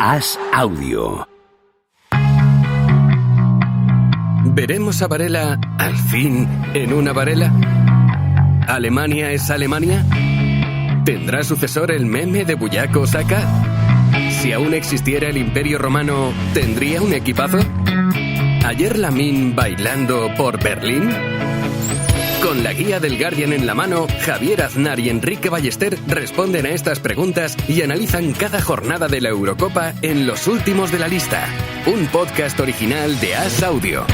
As Audio. ¿Veremos a Varela al fin en una Varela? ¿Alemania es Alemania? ¿Tendrá sucesor el meme de Buyaco Saka? Si aún existiera el Imperio Romano, ¿tendría un equipazo? ¿Ayer Lamine bailando por Berlín? Con la guía del Guardian en la mano, Javier Aznar y Enrique Ballester responden a estas preguntas y analizan cada jornada de la Eurocopa en Los Últimos de la Lista, un podcast original de As Audio.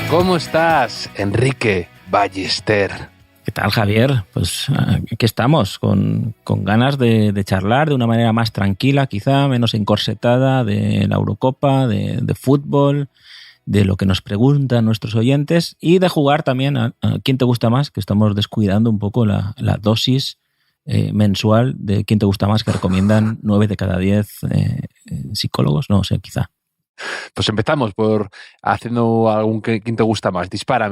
¿Cómo estás, Enrique Ballester? ¿Qué tal, Javier? Pues aquí estamos, con ganas de charlar de una manera más tranquila, quizá menos encorsetada, de la Eurocopa, de fútbol, de lo que nos preguntan nuestros oyentes y de jugar también a ¿Quién te gusta más? Que estamos descuidando un poco la dosis mensual de ¿Quién te gusta más? Que recomiendan 9 de cada 10 psicólogos, no sé, quizá. Pues empezamos por haciendo algún ¿Quién te gusta más? Dispara,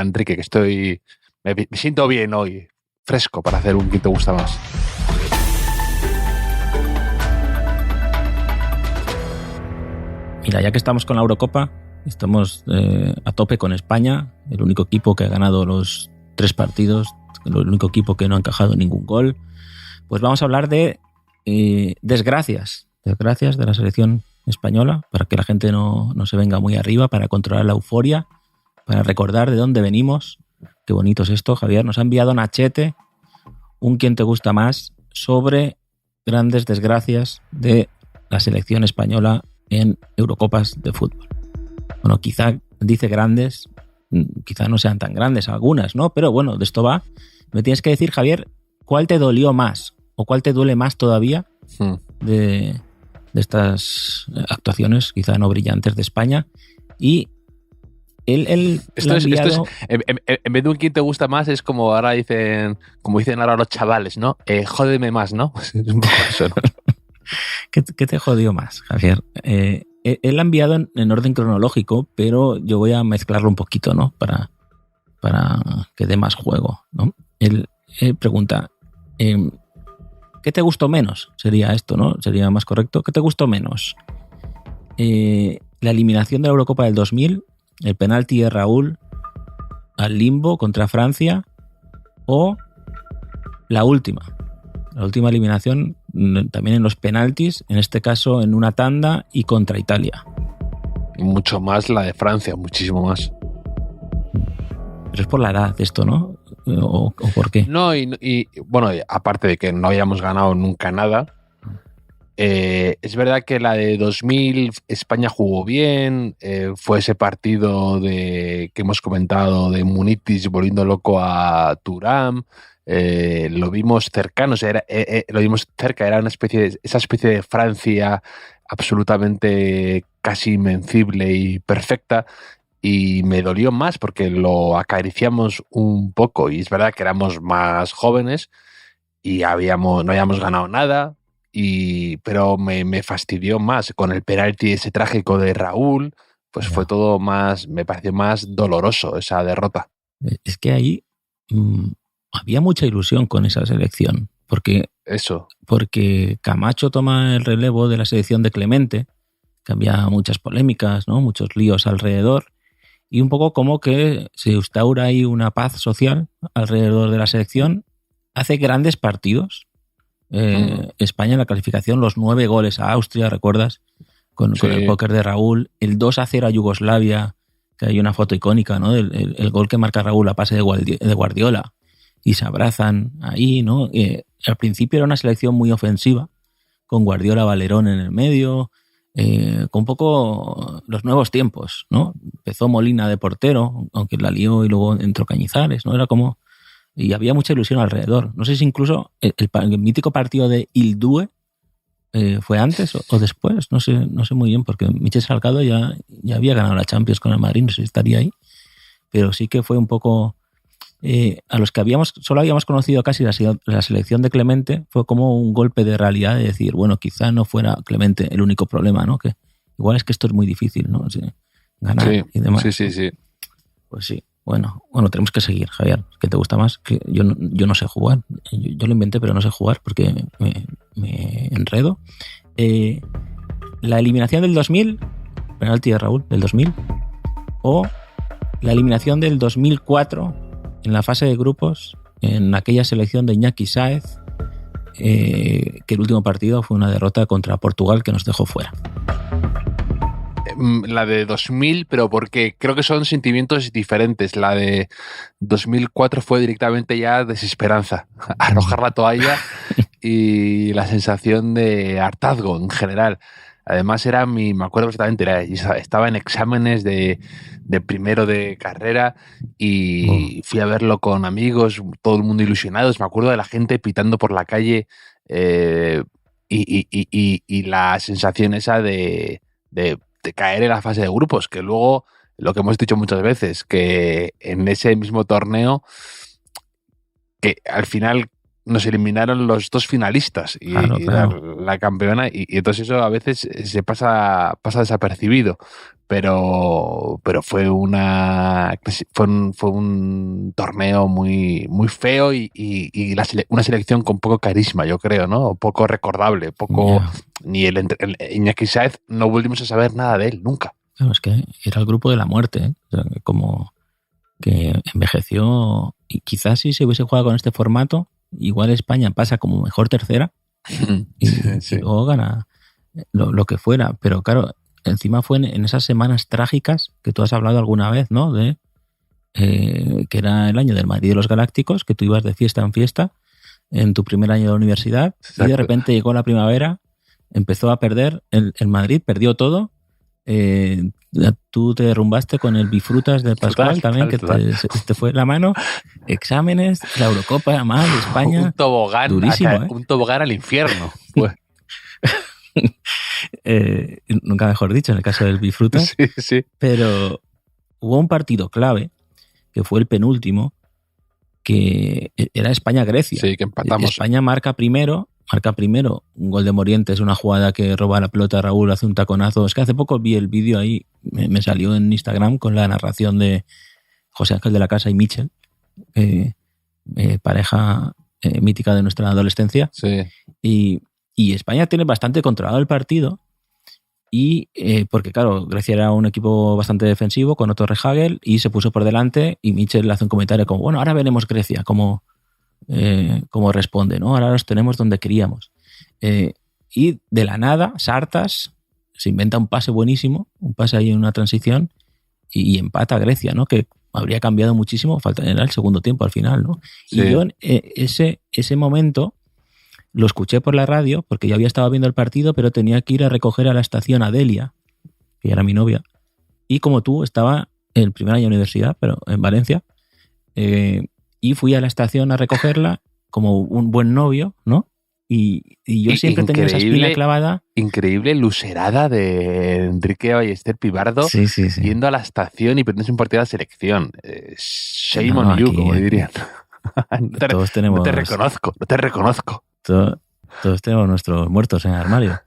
Enrique, que me siento bien hoy, fresco para hacer un ¿Quién te gusta más? Mira, ya que estamos con la Eurocopa, estamos a tope con España, el único equipo que ha ganado los 3 partidos, el único equipo que no ha encajado ningún gol. Pues vamos a hablar de desgracias de la selección española, para que la gente no se venga muy arriba, para controlar la euforia, para recordar de dónde venimos. Qué bonito es esto, Javier. Nos ha enviado Nachete un ¿Quién te gusta más? Sobre grandes desgracias de la selección española en Eurocopas de fútbol. Bueno, quizá dice grandes, quizá no sean tan grandes algunas, ¿no? Pero bueno, de esto va. Me tienes que decir, Javier, ¿cuál te dolió más o cuál te duele más todavía de estas actuaciones quizá no brillantes de España? Y esto es en vez de un ¿Quién te gusta más? Es como ahora dicen ahora los chavales, ¿no? Jódeme más, ¿no? Es un poco eso, ¿no? ¿Qué te jodió más, Javier? Él ha enviado en orden cronológico, pero yo voy a mezclarlo un poquito, ¿no? Para que dé más juego, ¿no? Él pregunta, ¿qué te gustó menos? Sería esto, ¿no? Sería más correcto. ¿Qué te gustó menos? La eliminación de la Eurocopa del 2000, el penalti de Raúl al limbo contra Francia, o la última eliminación también en los penaltis, en este caso en una tanda y contra Italia. Mucho más la de Francia, muchísimo más. Pero es por la edad esto, ¿no? ¿O por qué? No, y bueno, aparte de que no habíamos ganado nunca nada, es verdad que la de 2000 España jugó bien, fue ese partido que hemos comentado de Munitis volviendo loco a Thuram, lo vimos cercanos, lo vimos cerca, era esa especie de Francia absolutamente casi invencible y perfecta. Y me dolió más porque lo acariciamos un poco y es verdad que éramos más jóvenes y no habíamos ganado nada, pero me fastidió más con el penalti ese trágico de Raúl, pues fue todo más, me pareció más doloroso esa derrota. Es que ahí había mucha ilusión con esa selección, porque Camacho toma el relevo de la selección de Clemente, que había muchas polémicas, ¿no? Muchos líos alrededor. Y un poco como que se instaura ahí una paz social alrededor de la selección. Hace grandes partidos. España en la clasificación, los 9 goles a Austria, ¿recuerdas? Con el póker de Raúl. El 2-0 a Yugoslavia, que hay una foto icónica, ¿no? El gol que marca Raúl a pase de Guardiola. Y se abrazan ahí, ¿no? Al principio era una selección muy ofensiva, con Guardiola, Valerón en el medio, con un poco los nuevos tiempos, ¿no? Empezó Molina de portero, aunque la lió y luego entró Cañizares, ¿no? Era como... Y había mucha ilusión alrededor. No sé si incluso el mítico partido de Ildue fue antes o después, no sé muy bien, porque Michel Salgado ya había ganado la Champions con el Madrid, no sé si estaría ahí, pero sí que fue un poco... a los que solo habíamos conocido casi la selección de Clemente, fue como un golpe de realidad de decir, bueno, quizá no fuera Clemente el único problema, ¿no? Que igual es que esto es muy difícil, ¿no? ganar y demás. Sí. Pues sí. Bueno, tenemos que seguir, Javier. ¿Qué te gusta más? Que yo no sé jugar. Yo lo inventé, pero no sé jugar porque me enredo. La eliminación del 2000, penalti de Raúl, del 2000, o la eliminación del 2004 en la fase de grupos, en aquella selección de Iñaki Sáez, que el último partido fue una derrota contra Portugal que nos dejó fuera. La de 2000, pero porque creo que son sentimientos diferentes. La de 2004 fue directamente ya desesperanza, arrojar la toalla y la sensación de hartazgo en general. Además me acuerdo perfectamente, estaba en exámenes de primero de carrera y fui a verlo con amigos, todo el mundo ilusionados. Me acuerdo de la gente pitando por la calle y la sensación esa de caer en la fase de grupos, que luego, lo que hemos dicho muchas veces, que en ese mismo torneo, que al final nos eliminaron los dos finalistas y la campeona, y entonces eso a veces se pasa desapercibido, pero fue un torneo muy, muy feo y una selección con poco carisma, yo creo, ¿no? Poco recordable, ni el Iñaki Sáez, no volvimos a saber nada de él, nunca. Claro, es que era el grupo de la muerte, ¿eh? O sea, como que envejeció, y quizás si se hubiese jugado con este formato, igual España pasa como mejor tercera y luego gana lo que fuera. Pero claro, encima fue en esas semanas trágicas que tú has hablado alguna vez, ¿no? De que era el año del Madrid de los Galácticos, que tú ibas de fiesta en fiesta en tu primer año de la universidad. Exacto. Y de repente llegó la primavera, empezó a perder, el Madrid perdió todo. Tú te derrumbaste con el bifrutas de Pascual también, que te fue la mano. Exámenes, la Eurocopa, mal, España. Un tobogán, durísimo, un tobogán al infierno. Pues. Nunca mejor dicho, en el caso del bifrutas. Sí. Pero hubo un partido clave, que fue el penúltimo, que era España-Grecia. Sí, que empatamos. España marca primero un gol de Morientes, una jugada que roba la pelota a Raúl, hace un taconazo. Es que hace poco vi el vídeo ahí, me salió en Instagram con la narración de José Ángel de la Casa y Michel, pareja mítica de nuestra adolescencia. Sí. Y España tiene bastante controlado el partido, y porque claro, Grecia era un equipo bastante defensivo con Otto Rehhagel y se puso por delante, y Michel le hace un comentario como, bueno, ahora veremos Grecia cómo responde, ¿no? Ahora los tenemos donde queríamos. Y de la nada, Sartas se inventa un pase buenísimo, un pase ahí en una transición, y empata a Grecia, ¿no? Que habría cambiado muchísimo, era el segundo tiempo al final, ¿no? Sí. Y yo ese momento lo escuché por la radio, porque yo había estado viendo el partido, pero tenía que ir a recoger a la estación a Delia, que era mi novia, y como tú, estaba en el primer año de universidad, pero en Valencia, y fui a la estación a recogerla como un buen novio, ¿no? Y yo siempre tenía esa espina clavada. Increíble lucerada de Enrique Ballester Pibardo, sí. Yendo a la estación y perdiendo un partido de la selección. Shame on you, como dirían. Todos tenemos, no te reconozco. Todos tenemos nuestros muertos en el armario.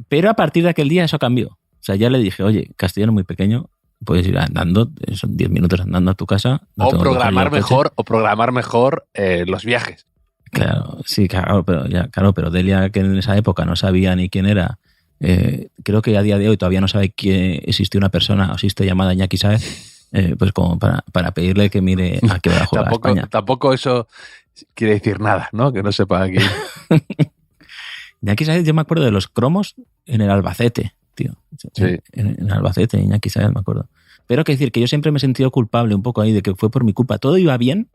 Pero a partir de aquel día eso cambió. O sea, ya le dije, oye, Castellano es muy pequeño, puedes ir andando, son 10 minutos andando a tu casa. No programar mejor los viajes. Claro, sí, claro, pero Delia, que en esa época no sabía ni quién era, creo que a día de hoy todavía no sabe que existe una persona, o existe llamada Iñaki Sáez, pues como para pedirle que mire a qué hora juega España. Tampoco eso quiere decir nada, ¿no? Que no sepa aquí. Iñaki Sáez, yo me acuerdo de los cromos en el Albacete, tío. Sí. En Albacete, Iñaki Sáez, me acuerdo. Pero hay que decir que yo siempre me he sentido culpable un poco ahí de que fue por mi culpa. Todo iba bien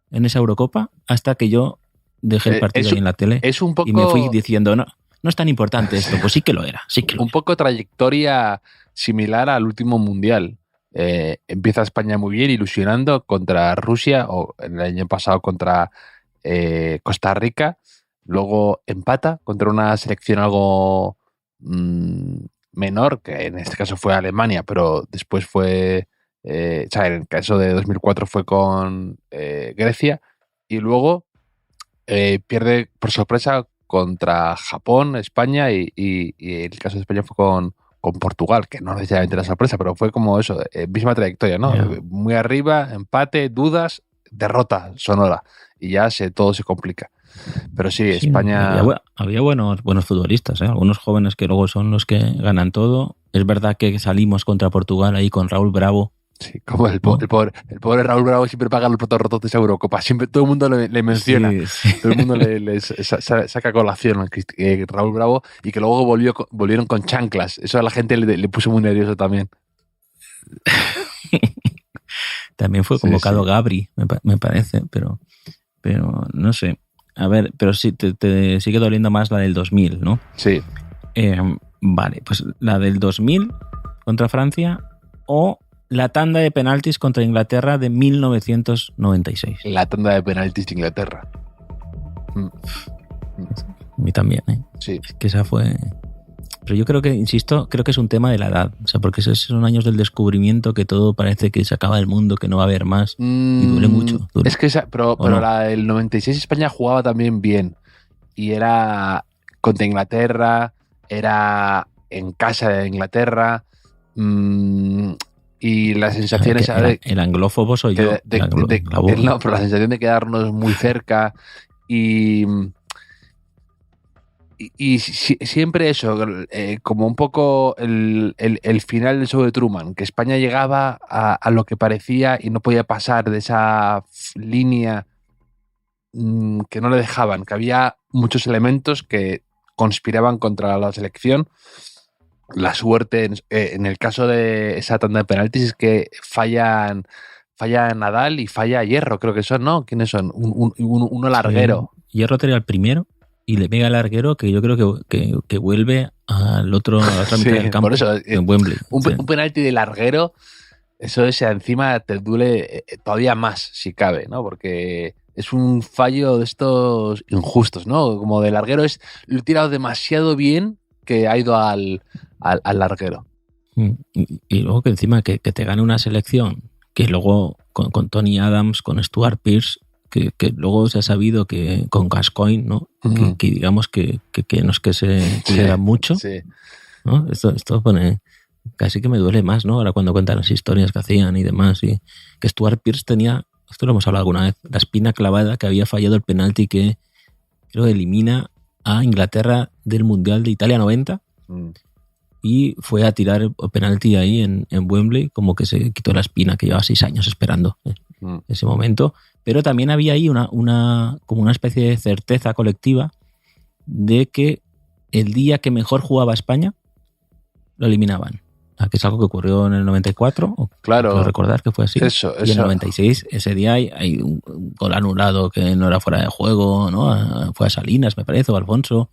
en esa Eurocopa hasta que yo dejé el partido ahí en la tele y me fui diciendo, no es tan importante esto. Pues sí que lo era. Un poco trayectoria similar al último Mundial. Empieza España muy bien, ilusionando contra Rusia, o en el año pasado contra Costa Rica. Luego empata contra una selección algo menor, que en este caso fue Alemania, pero después fue, en el caso de 2004 fue con Grecia, y luego pierde por sorpresa contra Japón, España, y el caso de España fue con Portugal, que no necesariamente la sorpresa, pero fue como eso, misma trayectoria, ¿no? Yeah. Muy arriba, empate, dudas, derrota sonora, y ya todo se complica. Pero sí, España... Había buenos futbolistas, ¿eh? Algunos jóvenes que luego son los que ganan todo. Es verdad que salimos contra Portugal ahí con Raúl Bravo. Sí, como el pobre Raúl Bravo siempre paga los platos rotos de esa Eurocopa. Siempre todo el mundo le menciona. Sí. Todo el mundo le saca colación a Raúl Bravo, y que luego volvieron con chanclas. Eso a la gente le puso muy nervioso también. También fue convocado Gabri, me parece, pero no sé. A ver, pero sí, te sigue doliendo más la del 2000, ¿no? Sí. Vale, pues la del 2000 contra Francia o la tanda de penaltis contra Inglaterra de 1996. La tanda de penaltis de Inglaterra. A mí también, ¿eh? Sí. Es que esa fue... Pero yo creo que, insisto, creo que es un tema de la edad. O sea, porque esos son años del descubrimiento, que todo parece que se acaba el mundo, que no va a haber más. Y duele mucho. Es que pero no. La del 96 España jugaba también bien. Y era contra Inglaterra, era en casa de Inglaterra. Y la sensación es... El anglófobo soy yo. No, pero la sensación de quedarnos muy cerca y siempre eso, como un poco el final del show de Truman, que España llegaba a lo que parecía y no podía pasar de esa línea que no le dejaban, que había muchos elementos que conspiraban contra la selección. La suerte en el caso de esa tanda de penaltis es que falla Nadal y falla Hierro, creo que son, ¿no? ¿Quiénes son? Uno larguero. Sí, Hierro tenía el primero y le pega al larguero, que yo creo que vuelve a la otra mitad del campo, por eso, en Wembley. Un penalti de larguero, eso encima te duele todavía más, si cabe, ¿no? Porque es un fallo de estos injustos, ¿no? Como de larguero lo he tirado demasiado bien, que ha ido al larguero. Y luego que encima que te gane una selección, que luego con Tony Adams, con Stuart Pearce, que luego se ha sabido que con Gascoigne, ¿no? Uh-huh. que digamos que no es que se cuidaran mucho. Sí. ¿No? Esto pone... Casi que me duele más, ¿no? Ahora cuando cuentan las historias que hacían y demás. Y que Stuart Pearce tenía, esto lo hemos hablado alguna vez, la espina clavada, que había fallado el penalti que creo elimina a Inglaterra del Mundial de Italia 90 y fue a tirar el penalti ahí en Wembley, como que se quitó la espina, que llevaba 6 años esperando ese momento. Pero también había ahí como una especie de certeza colectiva de que el día que mejor jugaba España lo eliminaban. Que es algo que ocurrió en el 94. Claro. Quiero recordar que fue así. Eso. Y en el 96, ese día hay un gol anulado que no era fuera de juego, ¿no? Fue a Salinas, me parece, o Alfonso.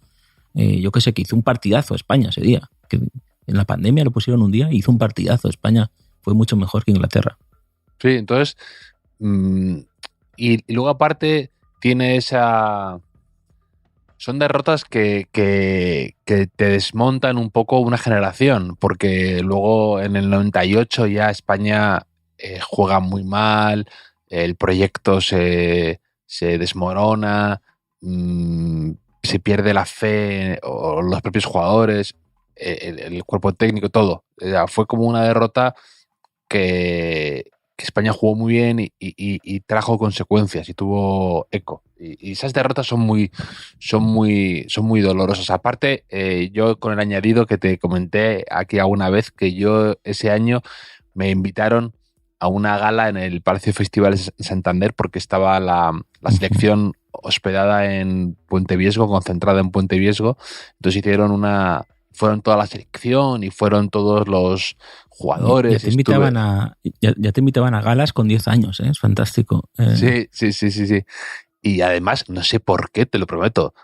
Yo qué sé, que hizo un partidazo España ese día. Que en la pandemia lo pusieron un día y hizo un partidazo. España fue mucho mejor que Inglaterra. Sí, entonces... y luego aparte tiene esa... Son derrotas que te desmontan un poco una generación, porque luego en el 98 ya España juega muy mal, el proyecto se desmorona, se pierde la fe, o los propios jugadores, el cuerpo técnico, todo. Fue como una derrota que España jugó muy bien y trajo consecuencias y tuvo eco. Y esas derrotas son muy dolorosas. Aparte, yo con el añadido que te comenté aquí alguna vez, que yo ese año me invitaron a una gala en el Palacio de Festivales en Santander, porque estaba la selección hospedada en Puente Viesgo, concentrada en Puente Viesgo. Entonces fueron toda la selección y fueron todos los jugadores. Ya te invitaban a galas con 10 años, ¿eh? Es fantástico. Sí. Y además, no sé por qué, te lo prometo,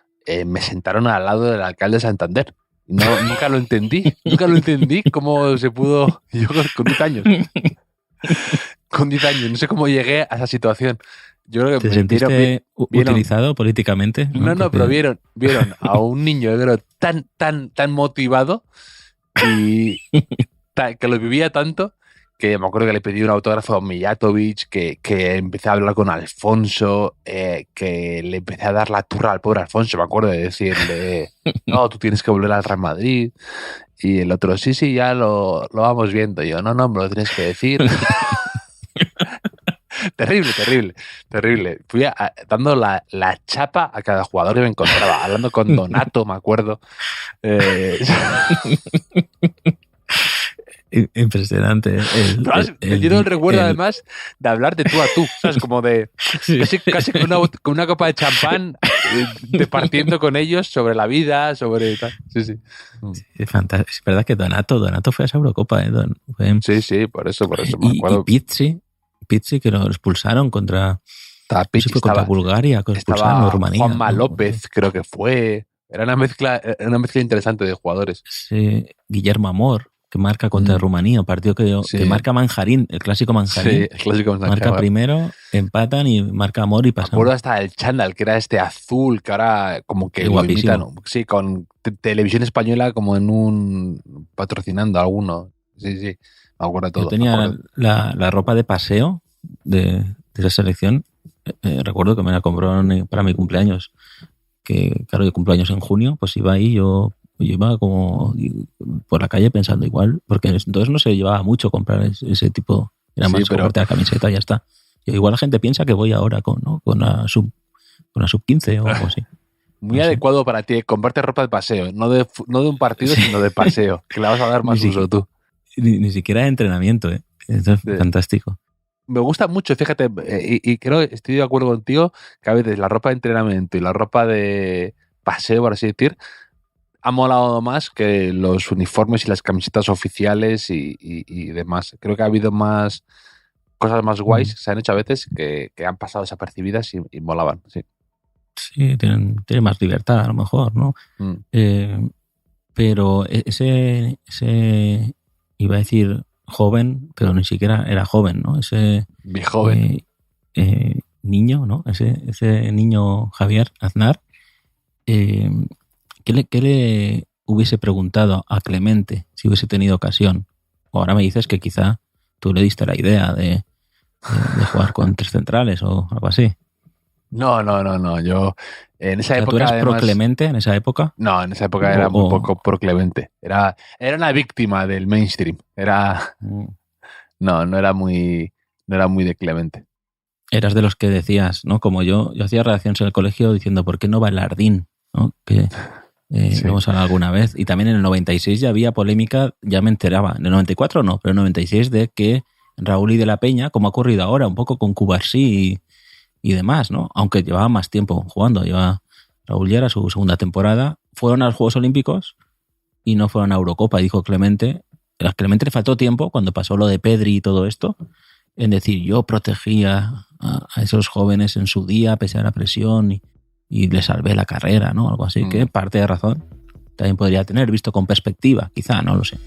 me sentaron al lado del alcalde de Santander. Nunca lo entendí. Nunca lo entendí cómo se pudo... Yo con 10 años. Con 10 años. No sé cómo llegué a esa situación. Yo creo que ¿te sentiste utilizado políticamente? No, pero vieron a un niño, yo creo, tan motivado y que lo vivía tanto, que me acuerdo que le pedí un autógrafo a Mijatovic, que empecé a hablar con Alfonso, que le empecé a dar la turra al pobre Alfonso, me acuerdo de decirle, no, tú tienes que volver al Real Madrid. Y el otro, sí, ya lo vamos viendo. Y yo, no, me lo tienes que decir. Terrible. Fui dando la chapa a cada jugador que me encontraba, hablando con Donato, me acuerdo. Impresionante. Yo no recuerdo además de hablar de tú a tú, ¿sabes? Como de casi con una copa de champán departiendo con ellos sobre la vida, sobre tal. Sí. Es fantástico. Es verdad que Donato fue a esa Eurocopa, Sí, por eso me acuerdo. Y Pizzi, que lo expulsaron contra contra Bulgaria, que lo expulsaron, Rumanía. Juanma López, creo que fue. Era una mezcla interesante de jugadores. Sí, Guillermo Amor, que marca contra Rumanía, un partido que marca Manjarín, el clásico Manjarín. Sí, el clásico Manjarín. Marca primero, empatan y marca Amor y pasan. Me acuerdo hasta el chándal, que era este azul, que ahora como que lo imitan. Sí, con televisión española como en un patrocinando a alguno. Sí, me acuerdo todo. Yo tenía la ropa de paseo de esa selección. Recuerdo que me la compraron para mi cumpleaños. Que claro, yo cumpleaños en junio, pues iba ahí, yo iba como por la calle pensando igual, porque entonces no se llevaba mucho comprar ese tipo, era más comprarte la camiseta y ya está. Igual la gente piensa que voy ahora con la sub 15 o algo así. Muy adecuado para ti, comprarte ropa de paseo, no de un partido, sino de paseo, que la vas a dar más uso tú. Ni siquiera de entrenamiento, Esto es fantástico. Me gusta mucho, fíjate, y creo que estoy de acuerdo contigo, que a veces la ropa de entrenamiento y la ropa de paseo, por así decir, ha molado más que los uniformes y las camisetas oficiales y demás. Creo que ha habido más cosas más guays que se han hecho a veces que han pasado desapercibidas y molaban, sí. Sí, tienen más libertad a lo mejor, ¿no? Pero ese iba a decir joven, pero ni siquiera era joven, ¿no? Ese joven. Niño, ¿no? Ese niño Javier Aznar, ¿qué le hubiese preguntado a Clemente si hubiese tenido ocasión? O ahora me dices que quizá tú le diste la idea de jugar con 3 centrales o algo así. No. Yo en esa época. ¿Tú eras además, pro Clemente en esa época? No, en esa época era un poco pro Clemente. Era una víctima del mainstream. No era muy de Clemente. Eras de los que decías, ¿no? Como yo hacía redacciones en el colegio diciendo ¿por qué no Bailardín? ¿No? Que lo hemos hablado alguna vez. Y también en el 96 ya había polémica, ya me enteraba. En el 94 no, pero en el 96 de que Raúl y de la Peña, como ha ocurrido ahora, un poco con Cubarsí y demás, ¿no? Aunque llevaba más tiempo jugando. Raúl ya era su segunda temporada. Fueron a los Juegos Olímpicos y no fueron a Eurocopa. Y dijo Clemente, a Clemente le faltó tiempo cuando pasó lo de Pedri y todo esto, en decir, yo protegía a esos jóvenes en su día, pese a la presión, y le salvé la carrera, ¿no? Algo así, que parte de razón también podría tener, visto con perspectiva, quizá, no lo sé.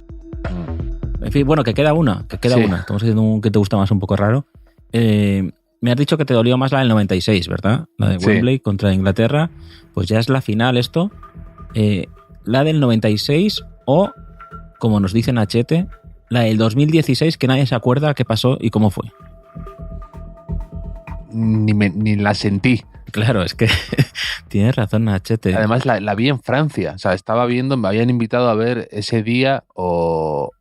En fin, bueno, que queda una. Estamos haciendo un que te gusta más, un poco raro. Me has dicho que te dolió más la del 96, ¿verdad? La de Wembley contra Inglaterra. Pues ya es la final esto. La del 96 o, como nos dice Nachete, la del 2016, que nadie se acuerda qué pasó y cómo fue. Ni la sentí. Claro, es que tienes razón, Nachete. Además, la vi en Francia. O sea, estaba viendo, me habían invitado a ver ese día, o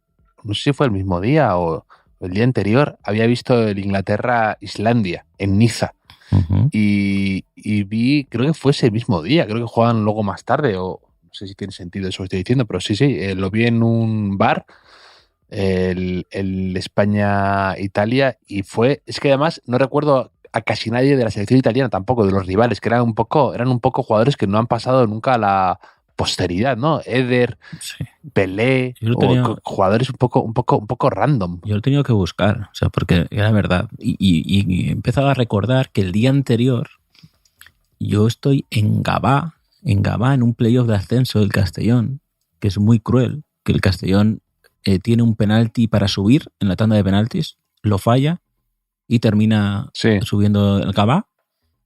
no sé si fue el mismo día o el día anterior. Había visto el Inglaterra-Islandia en Niza. Uh-huh. Y vi, creo que fue ese mismo día. Creo que jugaban luego más tarde, o no sé si tiene sentido eso que estoy diciendo, pero sí, lo vi en un bar. El España-Italia, y es que además no recuerdo a casi nadie de la selección italiana tampoco, de los rivales, que eran un poco jugadores que no han pasado nunca a la posteridad, ¿no? Eder, Pelé, jugadores un poco random. Yo lo he tenido que buscar, o sea, porque era verdad, y he empezado a recordar que el día anterior yo estoy en Gavà, en un playoff de ascenso del Castellón, que es muy cruel, que el Castellón tiene un penalti para subir en la tanda de penaltis, lo falla y termina subiendo el Gavà.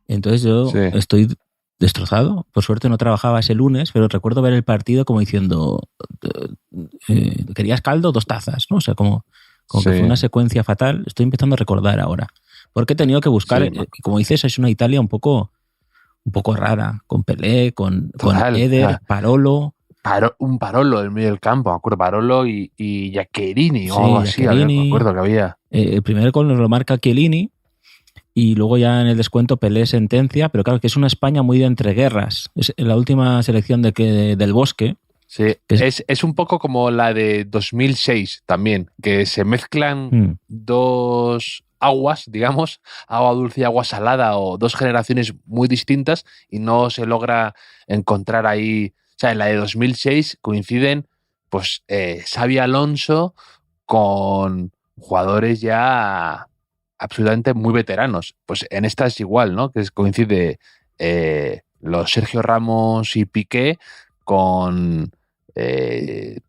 Entonces yo estoy destrozado. Por suerte no trabajaba ese lunes, pero recuerdo ver el partido como diciendo, ¿querías caldo? 2 tazas, ¿no? O sea, como Como que Sí. fue una secuencia fatal. Estoy empezando a recordar ahora. Porque he tenido que buscar, Sí, como dices, es una Italia un poco rara, con Pelé, con total. Eder, Parolo, Un Parolo en medio del campo, me acuerdo, Parolo y Giaccherini o algo sí, así, me Giaccherini. acuerdo que había. El primer gol nos lo marca Chiellini y luego ya en el descuento Pelé sentencia, pero claro que es una España muy de entreguerras. Es la última selección del Bosque. Sí, Que es un poco como la de 2006 también, que se mezclan dos aguas, digamos, agua dulce y agua salada, o dos generaciones muy distintas, y no se logra encontrar ahí. O sea, en la de 2006 coinciden pues Xabi Alonso con jugadores ya absolutamente muy veteranos. Pues en esta es igual, ¿no? Que coincide los Sergio Ramos y Piqué con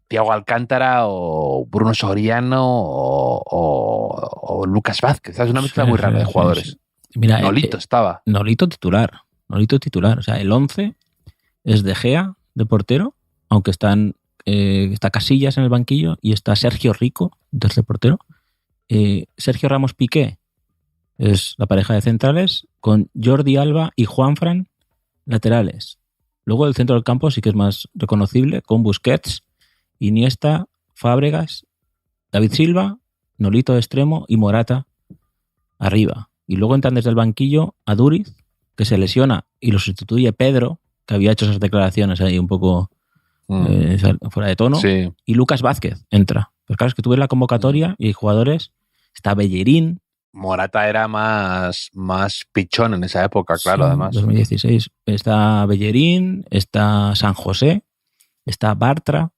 Thiago Alcántara o Bruno Soriano o Lucas Vázquez. Es una mezcla muy rara de jugadores. Mira, Nolito estaba. Nolito titular. O sea, el 11 es De Gea de portero, aunque está Casillas en el banquillo y está Sergio Rico, tercer portero. Sergio Ramos Piqué es la pareja de centrales, con Jordi Alba y Juanfran laterales. Luego el centro del campo sí que es más reconocible, con Busquets, Iniesta, Fábregas, David Silva, Nolito de extremo y Morata arriba. Y luego entran desde el banquillo a Duriz, que se lesiona y lo sustituye Pedro, que había hecho esas declaraciones ahí un poco fuera de tono. Sí. Y Lucas Vázquez entra. Pero claro, es que tú ves la convocatoria y hay jugadores. Está Bellerín. Morata era más pichón en esa época, claro, Sí, además. 2016. Está Bellerín, está San José, está Bartra,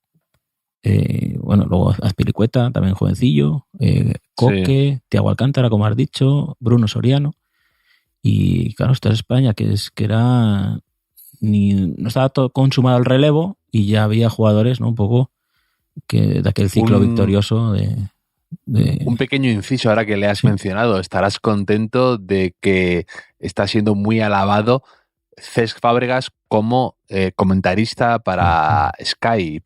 bueno, luego Azpilicueta, también jovencillo, Coque, sí. Thiago Alcántara, como has dicho, Bruno Soriano. Y claro, esta es España, que era no estaba todo consumado el relevo y ya había jugadores, ¿no? Un poco de aquel ciclo victorioso de... Un pequeño inciso ahora que le has mencionado. Estarás contento de que está siendo muy alabado Cesc Fábregas como comentarista para Sky,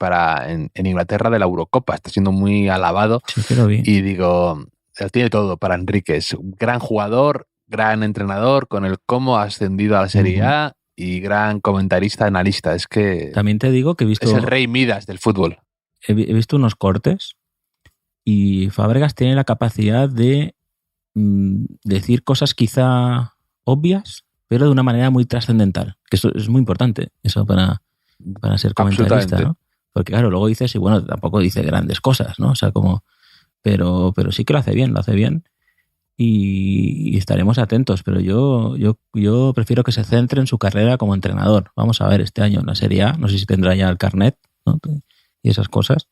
en Inglaterra de la Eurocopa. Está siendo muy alabado. Sí, que lo vi. Y digo, lo tiene todo para Enrique. Es un gran jugador, gran entrenador, con el cómo ha ascendido a la Serie A y gran comentarista, analista. Es que también te digo que he visto... Es el rey Midas del fútbol. He visto unos cortes y Fábregas tiene la capacidad de decir cosas quizá obvias, pero de una manera muy trascendental. Que eso es muy importante, eso para ser comentarista, ¿no? Porque claro, luego dices, y bueno, tampoco dice grandes cosas, ¿no? O sea, como... Pero sí que lo hace bien. Y estaremos atentos, pero yo prefiero que se centre en su carrera como entrenador. Vamos a ver este año en la Serie A, no sé si tendrá ya el carnet, ¿no? Y esas cosas.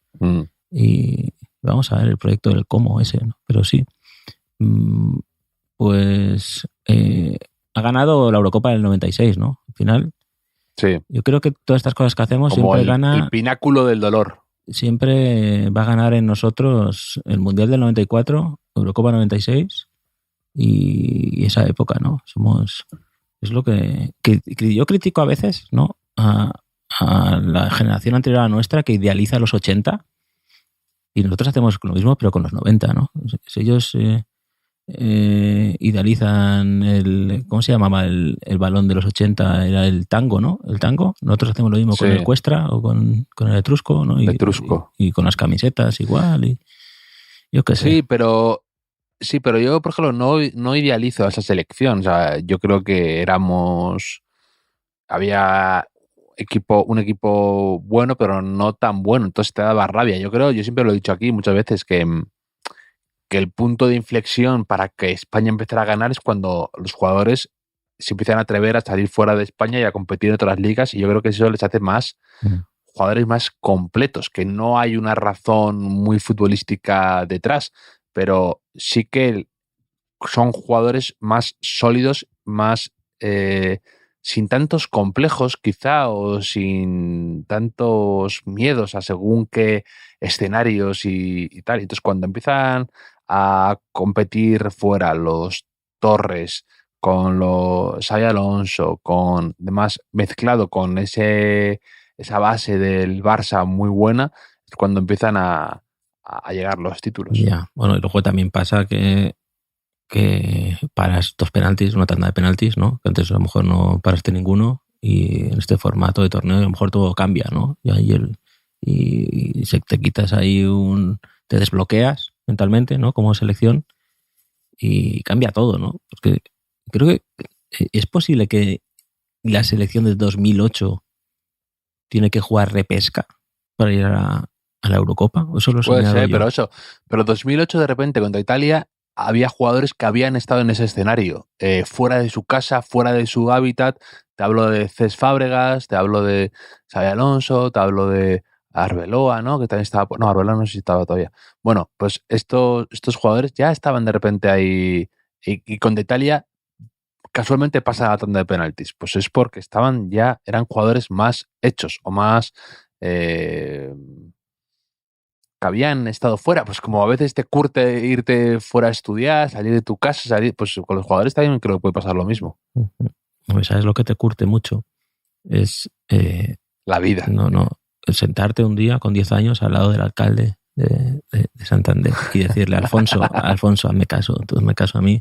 Y vamos a ver el proyecto del cómo ese, ¿no? Pero sí. Pues ha ganado la Eurocopa del 96, ¿no? Al final. Sí. Yo creo que todas estas cosas que hacemos como siempre gana... el pináculo del dolor. Siempre va a ganar en nosotros el Mundial del 94, Eurocopa 96 y esa época, ¿no? Es lo que yo critico a veces, ¿no? A la generación anterior a la nuestra que idealiza los 80 y nosotros hacemos lo mismo pero con los 90, ¿no? Ellos idealizan ¿cómo se llamaba el balón de los 80? Era el tango, ¿no? El tango. Nosotros hacemos lo mismo con el Cuestra o con el Etrusco, ¿no? Y con las camisetas igual y yo qué sé. Sí, pero yo, por ejemplo, no idealizo a esa selección. O sea, yo creo que había un equipo bueno, pero no tan bueno. Entonces te daba rabia. Yo siempre lo he dicho aquí muchas veces que el punto de inflexión para que España empezara a ganar es cuando los jugadores se empiezan a atrever a salir fuera de España y a competir en otras ligas, y yo creo que eso les hace jugadores más completos, que no hay una razón muy futbolística detrás, pero sí que son jugadores más sólidos, más sin tantos complejos quizá, o sin tantos miedos a según qué escenarios y tal. Entonces cuando empiezan a competir fuera los Torres con los Xabi Alonso, con demás, mezclado con esa base del Barça muy buena, es cuando empiezan a a llegar los títulos. Ya, bueno, y luego también pasa que paras 2 penaltis, una tanda de penaltis, ¿no? Que antes a lo mejor no paraste ninguno y en este formato de torneo a lo mejor todo cambia, ¿no? Y ahí te quitas ahí te desbloqueas mentalmente, ¿no? Como selección y cambia todo, ¿no? Porque creo que es posible que la selección de 2008 tiene que jugar repesca para ir a la Eurocopa. Eso lo he Puede soñado ser, yo. pero 2008 de repente contra Italia había jugadores que habían estado en ese escenario, fuera de su casa, fuera de su hábitat. Te hablo de Cesc Fábregas, te hablo de Xabi Alonso, te hablo de Arbeloa, ¿no? Que también estaba... No, Arbeloa no sé si estaba todavía. Bueno, pues estos jugadores ya estaban de repente ahí y contra Italia casualmente pasa la tanda de penaltis. Pues es porque eran jugadores más hechos o más... que habían estado fuera, pues como a veces te curte irte fuera a estudiar, salir de tu casa, pues con los jugadores también creo que puede pasar lo mismo. ¿Sabes lo que te curte mucho? Es la vida. No, sentarte un día con 10 años al lado del alcalde de Santander y decirle, Alfonso, hazme caso, tú hazme caso a mí,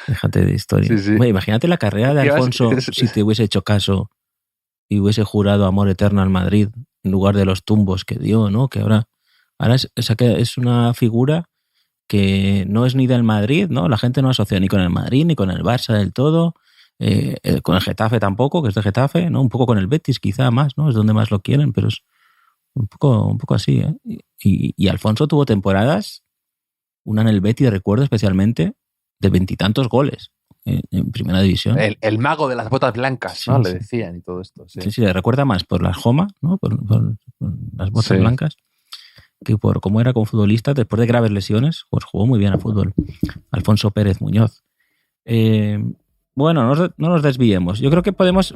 déjate de historia. Sí, sí. Bueno, imagínate la carrera de Alfonso si te hubiese hecho caso y hubiese jurado amor eterno al Madrid en lugar de los tumbos que dio, ¿no? Que ahora es una figura que no es ni del Madrid, ¿no? La gente no asocia ni con el Madrid ni con el Barça del todo, con el Getafe tampoco, que es de Getafe, ¿no? Un poco con el Betis quizá más, ¿no? Es donde más lo quieren, pero es un poco así, ¿eh? Y Alfonso tuvo temporadas, una en el Betis, recuerdo especialmente, de 20 y tantos goles en primera división. El mago de las botas blancas, sí, ¿no? Sí. Le decían y todo esto. Sí, le recuerda más por la Joma, ¿no? Por las botas blancas, que por cómo era como futbolista. Después de graves lesiones, pues jugó muy bien a fútbol. Alfonso Pérez Muñoz. Bueno, no nos desviemos. Yo creo que podemos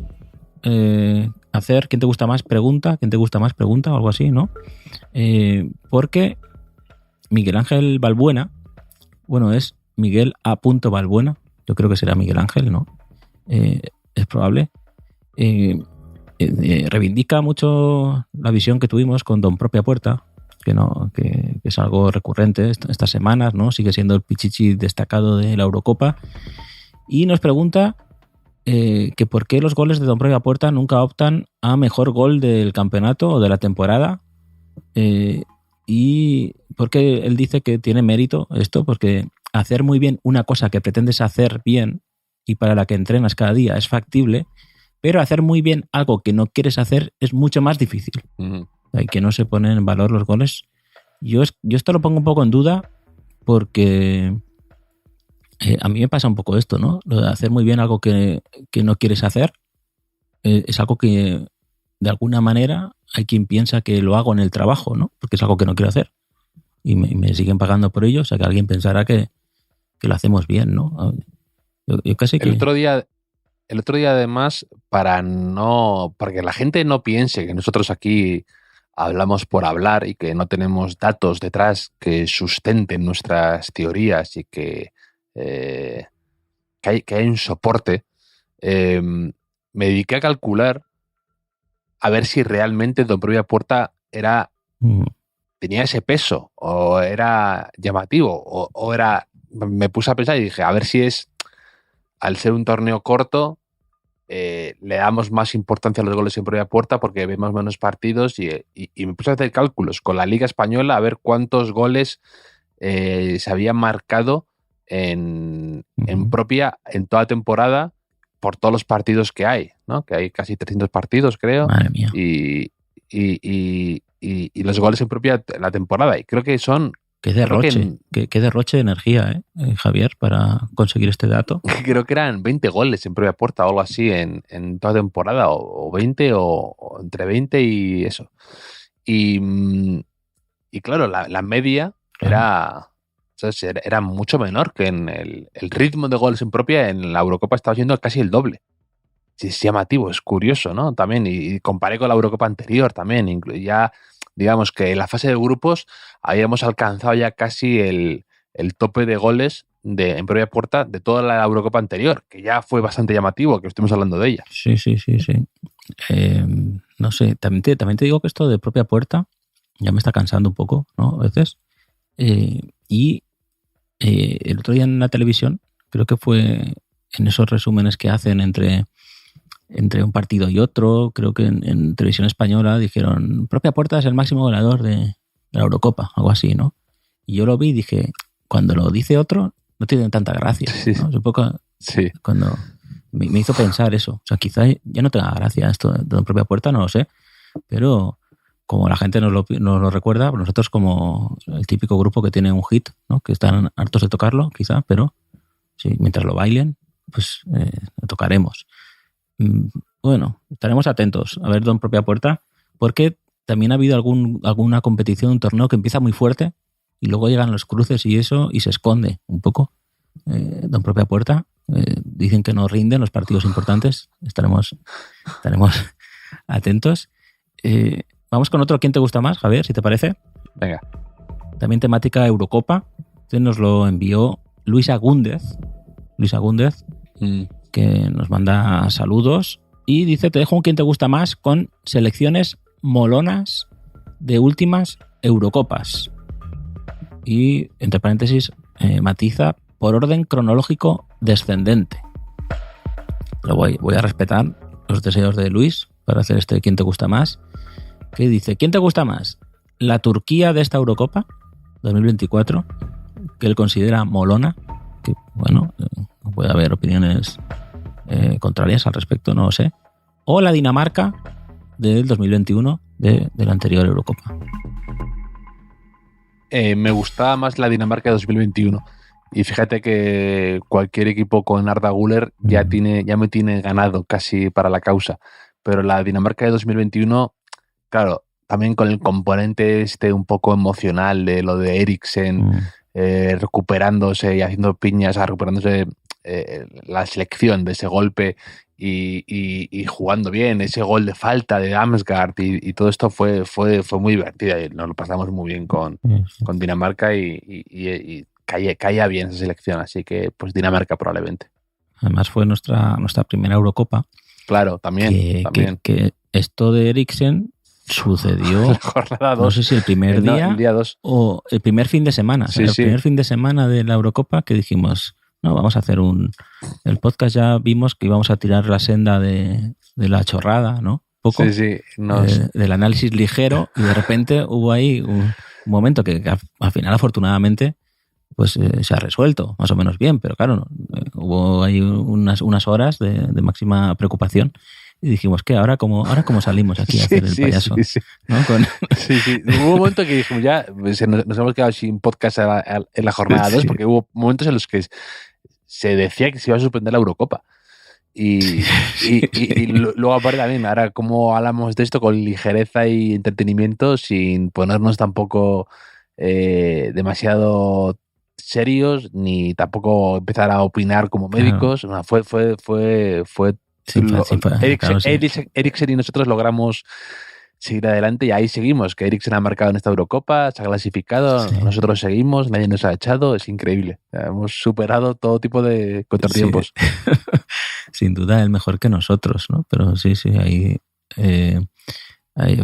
hacer ¿quién te gusta más? Pregunta, ¿quién te gusta más? Pregunta o algo así, ¿no? Porque Miguel Ángel Balbuena, bueno, es Miguel A. Balbuena, yo creo que será Miguel Ángel, ¿no? Es probable. Reivindica mucho la visión que tuvimos con Don Propia Puerta, que es algo recurrente estas semanas, ¿no? Sigue siendo el pichichi destacado de la Eurocopa. Y nos pregunta que por qué los goles de Don Propia Puerta nunca optan a mejor gol del campeonato o de la temporada. Y porque él dice que tiene mérito esto, porque hacer muy bien una cosa que pretendes hacer bien y para la que entrenas cada día es factible, pero hacer muy bien algo que no quieres hacer es mucho más difícil. Uh-huh. Y que no se ponen en valor los goles. Yo esto lo pongo un poco en duda porque a mí me pasa un poco esto, ¿no? Lo de hacer muy bien algo que no quieres hacer es algo que de alguna manera hay quien piensa que lo hago en el trabajo, ¿no? Porque es algo que no quiero hacer y me siguen pagando por ello, o sea que alguien pensará que lo hacemos bien, ¿no? Yo casi que... El otro día además, para que la gente no piense que nosotros aquí hablamos por hablar y que no tenemos datos detrás que sustenten nuestras teorías y que hay un soporte, me dediqué a calcular a ver si realmente Don Propia Puerta tenía ese peso o era llamativo o era... Me puse a pensar y dije, a ver si es, al ser un torneo corto, le damos más importancia a los goles en propia puerta porque vemos menos partidos y me puse a hacer cálculos con la Liga Española a ver cuántos goles se habían marcado en propia en toda temporada por todos los partidos que hay, ¿no? Que hay casi 300 partidos, creo. Madre mía. Y los goles en propia la temporada. Y creo que son... Qué derroche de energía, Javier, para conseguir este dato. Creo que eran 20 goles en propia puerta o algo así en toda temporada, o 20 o entre 20 y eso. Y claro, la media era mucho menor que en el ritmo de goles en propia en la Eurocopa estaba siendo casi el doble. Sí, es llamativo, es curioso, ¿no? También, y comparé con la Eurocopa anterior también, ya... Digamos que en la fase de grupos habíamos alcanzado ya casi el tope de goles en propia puerta de toda la Eurocopa anterior, que ya fue bastante llamativo que estemos hablando de ella. Sí. No sé, también te digo que esto de propia puerta ya me está cansando un poco, ¿no? A veces. Y el otro día en la televisión, creo que fue en esos resúmenes que hacen entre un partido y otro, creo que en televisión española dijeron, Propia Puerta es el máximo goleador de la Eurocopa, algo así, ¿no? Y yo lo vi y dije, cuando lo dice otro, no tiene tanta gracia, ¿no? Supongo que cuando me hizo pensar eso. O sea, quizá ya no tenga gracia esto de Propia Puerta, no lo sé, pero como la gente nos lo recuerda, nosotros como el típico grupo que tiene un hit, ¿no? Que están hartos de tocarlo, quizá, pero sí, mientras lo bailen, pues lo tocaremos. Bueno, estaremos atentos a ver Don Propia Puerta, porque también ha habido alguna competición, un torneo que empieza muy fuerte y luego llegan los cruces y eso, y se esconde un poco. Don Propia Puerta, dicen que no rinden los partidos importantes, estaremos atentos. Vamos con otro. ¿Quién te gusta más, Javier, si te parece? Venga. También temática Eurocopa. Este nos lo envió Luis Agúndez, que nos manda saludos y dice, te dejo un ¿Quién te gusta más? Con selecciones molonas de últimas Eurocopas. Y, entre paréntesis, matiza por orden cronológico descendente. Lo voy a respetar los deseos de Luis para hacer este ¿Quién te gusta más? Que dice, ¿quién te gusta más? ¿La Turquía de esta Eurocopa 2024? Que él considera molona, que bueno, puede haber opiniones contrarias al respecto, no lo sé. O la Dinamarca del 2021 de la anterior Eurocopa. Me gustaba más la Dinamarca de 2021. Y fíjate que cualquier equipo con Arda Güler ya me tiene ganado casi para la causa. Pero la Dinamarca de 2021, claro, también con el componente un poco emocional de lo de Eriksen, recuperándose y haciendo piñas, recuperándose la selección de ese golpe y jugando bien, ese gol de falta de Damsgaard y todo esto fue muy divertido y nos lo pasamos muy bien con Dinamarca y caía bien esa selección, así que pues Dinamarca probablemente. Además fue nuestra primera Eurocopa. Claro, también. Que esto de Eriksen sucedió, no sé si el primer día el día 2 o el primer fin de semana. Sí, el primer fin de semana de la Eurocopa que dijimos, no, vamos a hacer el podcast, ya vimos que íbamos a tirar la senda de la chorrada, ¿no? Poco, del análisis ligero, y de repente hubo ahí un momento que al final afortunadamente pues se ha resuelto más o menos bien, pero claro, hubo ahí unas horas de máxima preocupación y dijimos, ¿qué? ¿Ahora cómo salimos aquí a hacer el payaso? Sí. ¿No? Sí. Hubo un momento que dijimos, ya nos hemos quedado sin podcast en la jornada 2, porque hubo momentos en los que se decía que se iba a suspender la Eurocopa. Y luego aparte también, ahora cómo hablamos de esto con ligereza y entretenimiento sin ponernos tampoco demasiado serios ni tampoco empezar a opinar como médicos. Claro. Fue Eriksen y nosotros logramos seguir adelante y ahí seguimos, que Eriksen ha marcado en esta Eurocopa, se ha clasificado, nosotros seguimos, nadie nos ha echado, es increíble. Hemos superado todo tipo de contratiempos. Sí. Sin duda el mejor que nosotros, ¿no? Pero sí, ahí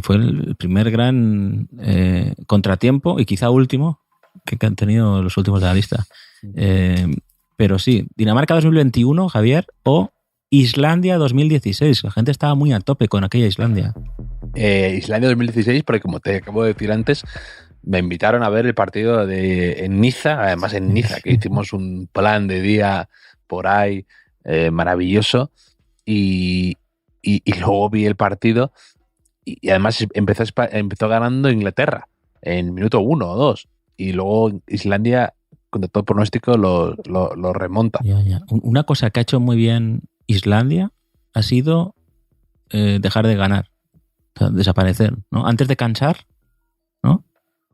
fue el primer gran contratiempo y quizá último que han tenido los últimos de la lista. Pero sí, Dinamarca 2021, Javier, o Islandia 2016. La gente estaba muy a tope con aquella Islandia. Islandia 2016, porque como te acabo de decir antes, me invitaron a ver el partido en Niza, además en Niza, que hicimos un plan de día por ahí maravilloso y luego vi el partido y además empezó ganando Inglaterra en minuto 1 o 2 y luego Islandia, contra todo pronóstico, lo remonta. Ya. Una cosa que ha hecho muy bien Islandia ha sido dejar de ganar, o sea, desaparecer, ¿no? Antes de cansar, ¿no?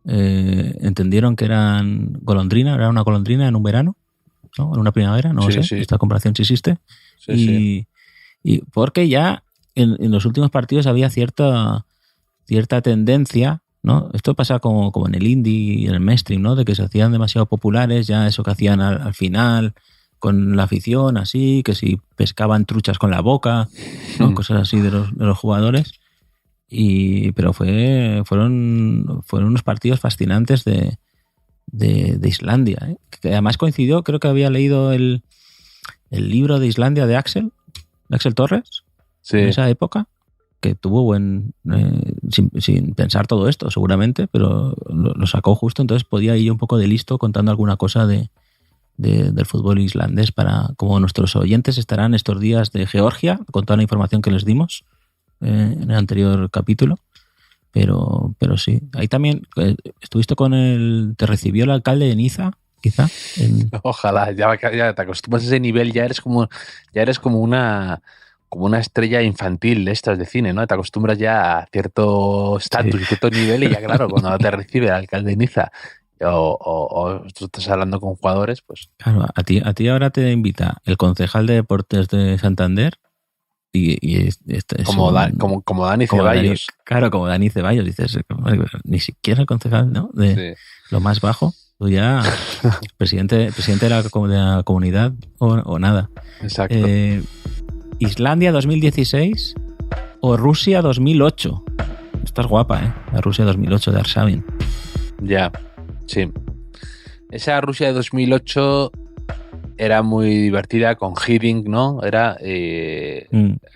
Entendieron que era una golondrina en un verano, ¿no? En una primavera, no sé, esta comparación sí existe. Y porque ya en los últimos partidos había cierta tendencia, ¿no? Esto pasa como en el indie y en el mainstream, ¿no? De que se hacían demasiado populares, ya eso que hacían al final con la afición, así, que si pescaban truchas con la boca, ¿no? Cosas así de los jugadores. Pero fueron unos partidos fascinantes de de Islandia, ¿eh? Que además coincidió, creo que había leído el libro de Islandia de Axel Torres, Sí. en esa época, que tuvo buen... sin pensar todo esto, seguramente, pero lo sacó justo, entonces podía ir un poco de listo contando alguna cosa del fútbol islandés para, como nuestros oyentes estarán estos días de Georgia, con toda la información que les dimos en el anterior capítulo. Pero sí, ahí también estuviste te recibió el alcalde de Niza, quizá. Ojalá, ya te acostumbras a ese nivel, ya eres como una estrella infantil de estas de cine, ¿no? Te acostumbras ya a cierto estatus, cierto nivel, y ya claro, cuando te recibe el alcalde de Niza o tú estás hablando con jugadores, pues... Claro, a ti ahora te invita el concejal de deportes de Santander y como Dani Ceballos. Claro, como Dani Ceballos, dices, ni siquiera el concejal, ¿no? De lo más bajo, tú ya presidente de la comunidad o nada. Exacto. Islandia 2016 o Rusia 2008. Estás guapa, ¿eh? La Rusia 2008 de Arshavin. Ya, sí. Esa Rusia de 2008 era muy divertida con Hiddink, ¿no? Era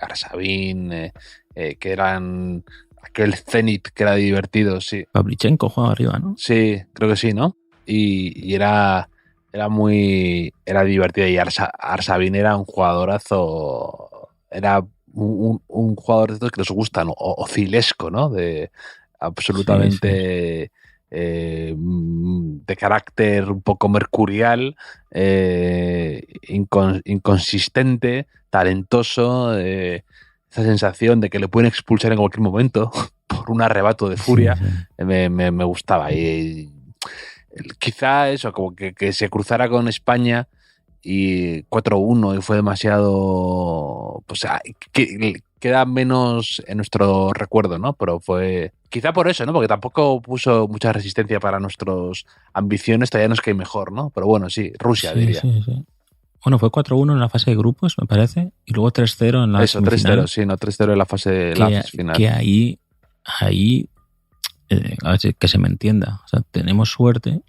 Arshavin, que eran aquel Zenit que era divertido, sí. Pavlichenko jugaba arriba, ¿no? Sí, creo que sí, ¿no? Y era divertida, y Arshavin era un jugadorazo, era un jugador de estos que nos gustan, o filesco, ¿no? De absolutamente... Sí. De carácter un poco mercurial, inconsistente, talentoso, esa sensación de que le pueden expulsar en cualquier momento por un arrebato de furia. Sí. Me gustaba. Y quizá eso, como que se cruzara con España y 4-1 y fue demasiado... Pues queda menos en nuestro recuerdo, ¿no? Pero fue... Quizá por eso, ¿no? Porque tampoco puso mucha resistencia para nuestras ambiciones, todavía nos cae mejor, ¿no? Pero bueno, sí, Rusia, diría. Sí. Bueno, fue 4-1 en la fase de grupos, me parece, y luego 3-0 en la semifinal. 3-0, sí, no, 3-0 en la fase final. Que ahí a ver, que se me entienda, o sea, tenemos suerte,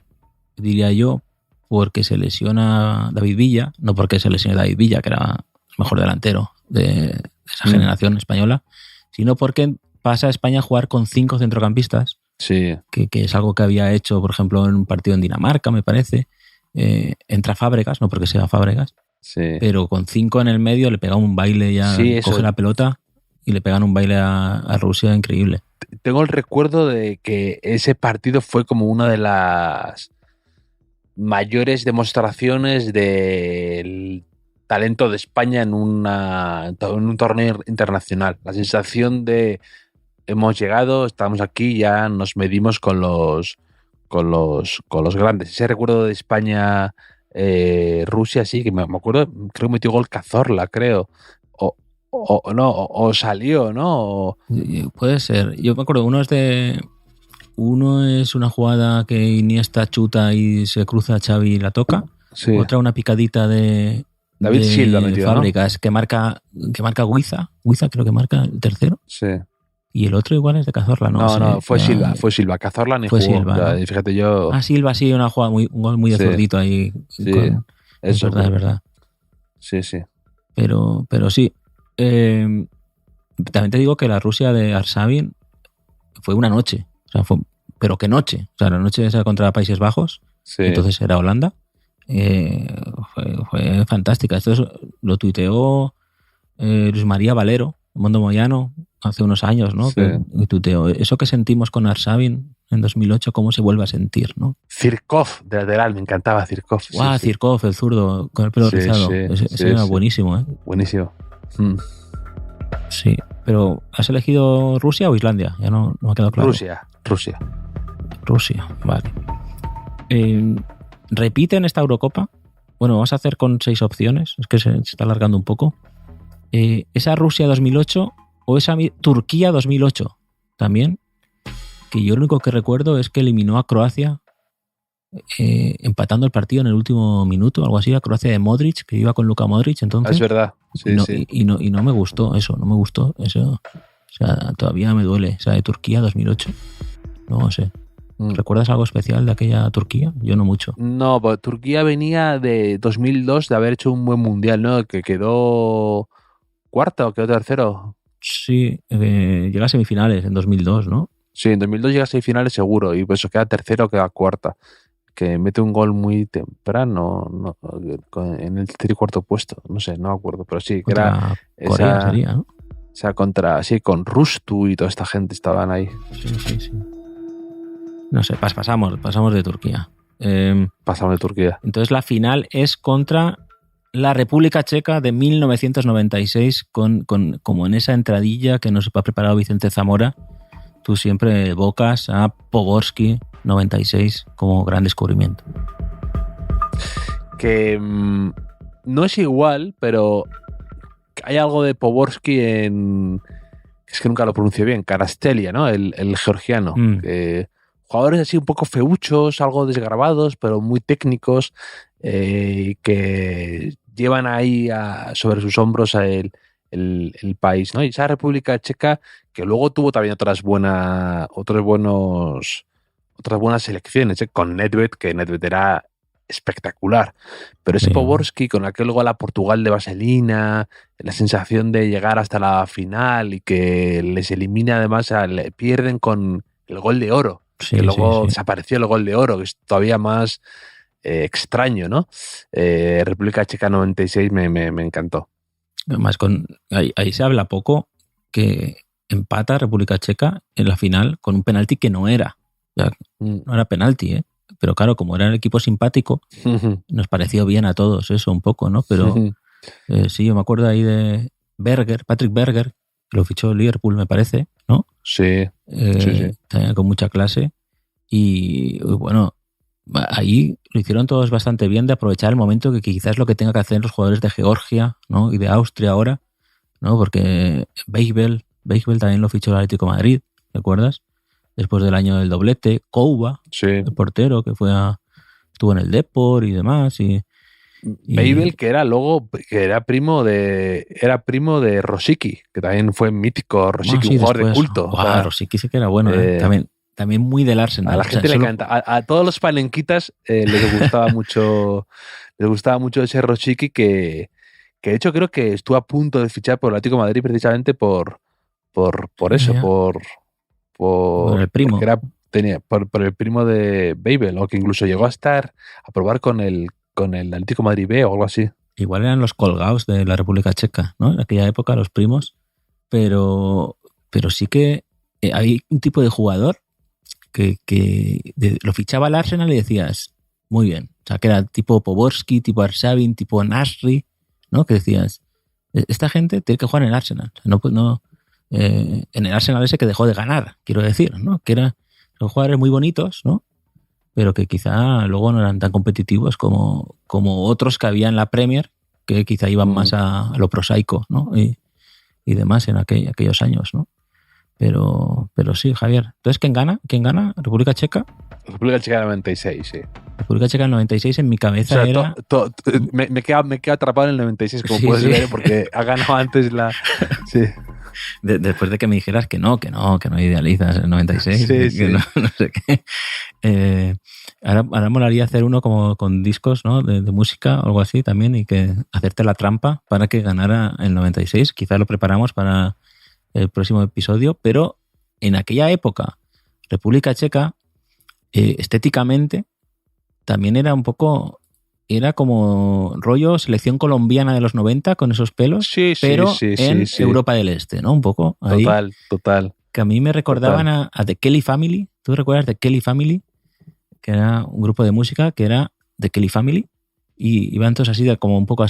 diría yo, porque se lesiona David Villa, no porque se lesione David Villa, que era el mejor delantero de esa generación española, sino porque pasa a España a jugar con 5 centrocampistas, sí, que es algo que había hecho, por ejemplo, en un partido en Dinamarca, me parece. Entra Fábregas, no porque sea Fábregas, sí, pero con 5 en el medio le pega un baile, ya coge la pelota y le pegan un baile a Rusia increíble. Tengo el recuerdo de que ese partido fue como una de las mayores demostraciones del talento de España en un torneo internacional. La sensación de hemos llegado, estamos aquí, ya nos medimos con los grandes. Ese recuerdo de España Rusia, sí, que me acuerdo, creo que metió gol Cazorla, creo. O salió, ¿no? Puede ser. Yo me acuerdo, uno es una jugada que Iniesta chuta y se cruza a Xavi y la toca. Sí. Otra una picadita de David Silva metió, Fábregas, ¿no? que marca Guiza. Guiza creo que marca el tercero. Sí. Y el otro igual es de Cazorla, ¿no? No, fue Silva. Cazorla ni fue jugó. Silva, ¿no? Fíjate yo... Silva sí, una jugada un gol muy de zurdito ahí. Sí, es verdad. Sí. Pero sí. También te digo que la Rusia de Arshavin fue una noche. O sea, pero qué noche. O sea, la noche esa contra Países Bajos. Sí. Entonces era Holanda. Fue fantástica. Esto lo tuiteó Luis María Valero, Mondo Moyano, hace unos años, ¿no? Sí. Que tuiteó. Eso que sentimos con Arshavin en 2008, ¿cómo se vuelve a sentir, no? Zirkov, de lateral, me encantaba Zirkov. ¡Guau! Sí, Zirkov, el zurdo, con el pelo rizado. Ese era buenísimo, ¿eh? Buenísimo. Sí, pero ¿has elegido Rusia o Islandia? Ya no me ha quedado claro. Rusia, vale. ¿Repiten esta Eurocopa? Bueno, vamos a hacer con 6 opciones, es que se está alargando un poco. ¿Esa Rusia 2008 o esa Turquía 2008 también? Que yo lo único que recuerdo es que eliminó a Croacia empatando el partido en el último minuto, algo así, a Croacia de Modric, que iba con Luka Modric entonces. Es verdad, sí. Y no me gustó eso, O sea, todavía me duele. O sea, de Turquía 2008, no sé. ¿Recuerdas algo especial de aquella Turquía? Yo no mucho. No, pues Turquía venía de 2002 de haber hecho un buen mundial, ¿no? Que quedó cuarto o quedó tercero. Sí, llega a semifinales en 2002, ¿no? Sí, en 2002 llega a semifinales seguro y pues eso queda tercero o queda cuarta. Que mete un gol muy temprano en el tercer y cuarto puesto. No sé, no me acuerdo, pero sí, que Contra era Corea esa, sería, ¿no? o sea, sí, con Rustu y toda esta gente estaban ahí. Sí. No sé, pasamos de Turquía. Pasamos de Turquía. Entonces la final es contra la República Checa de 1996 como en esa entradilla que nos ha preparado Vicente Zamora. Tú siempre evocas a Poborski 96 como gran descubrimiento. Que no es igual, pero hay algo de Poborski es que nunca lo pronuncio bien, Karastelia, ¿no? El georgiano. Jugadores así un poco feuchos, algo desgrabados, pero muy técnicos, que llevan ahí sobre sus hombros el país, ¿no? Y esa República Checa que luego tuvo también otras buenas selecciones, con Nedved, que Nedved era espectacular, pero ese Poborski con aquel gol a Portugal de Vaselina, la sensación de llegar hasta la final y que les elimina, además le pierden con el gol de oro, que luego desapareció el gol de oro, que es todavía más extraño, ¿no? República Checa 96 me encantó. Además, ahí se habla poco que empata República Checa en la final con un penalti que no era. O sea, no era penalti, ¿eh? Pero claro, como era el equipo simpático, nos pareció bien a todos eso un poco, ¿no? Pero sí, yo me acuerdo ahí de Patrick Berger, que lo fichó Liverpool, me parece, ¿no? Sí. También con mucha clase. Y bueno, ahí lo hicieron todos bastante bien de aprovechar el momento que quizás es lo que tenga que hacer los jugadores de Georgia, ¿no? Y de Austria ahora, ¿no? Porque Weichel también lo fichó el Atlético de Madrid, ¿recuerdas? Después del año del doblete, Kouba, el portero que estuvo en el Depor y demás. Weichel, que era primo de Rosicky, que también fue mítico. Rosicky, un jugador de culto. Rosicky sí que era bueno, también muy del Arsenal. A la gente le encanta. A todos los palenquitas les gustaba mucho ese Rosicky que de hecho creo que estuvo a punto de fichar por el Atlético de Madrid precisamente por eso, por el primo. Por el primo de Weichel, o que incluso llegó a probar con el Atlético de Madrid B o algo así. Igual eran los colgados de la República Checa, ¿no? En aquella época, los primos. Pero sí que hay un tipo de jugador que lo fichaba el Arsenal y decías, muy bien. O sea, que era tipo Poborski, tipo Arshavin, tipo Nasri, ¿no? Que decías, esta gente tiene que jugar en el Arsenal. O sea, en el Arsenal ese que dejó de ganar, quiero decir, ¿no? Que son jugadores muy bonitos, ¿no? Pero que quizá luego no eran tan competitivos como otros que había en la Premier, que quizá iban más a lo prosaico, ¿no? Y demás en aquellos años, ¿no? Pero sí, Javier. Entonces, ¿quién gana? ¿República Checa? República Checa del 96, sí. República Checa del 96 en mi cabeza, o sea, era... me quedo atrapado en el 96, como puedes ver, porque ha ganado antes la... Sí. Después de que me dijeras que no idealizas el 96, no sé qué. Ahora molaría hacer uno como con discos, ¿no? de música o algo así también, y que hacerte la trampa para que ganara el 96. Quizás lo preparamos para el próximo episodio, pero en aquella época, República Checa, estéticamente, también era un poco... Era como rollo selección colombiana de los 90 con esos pelos, pero en Europa del Este, ¿no? Un poco. Ahí, total. Que a mí me recordaban a The Kelly Family. ¿Tú recuerdas The Kelly Family? Que era un grupo de música que era The Kelly Family. Y iban todos así, como un poco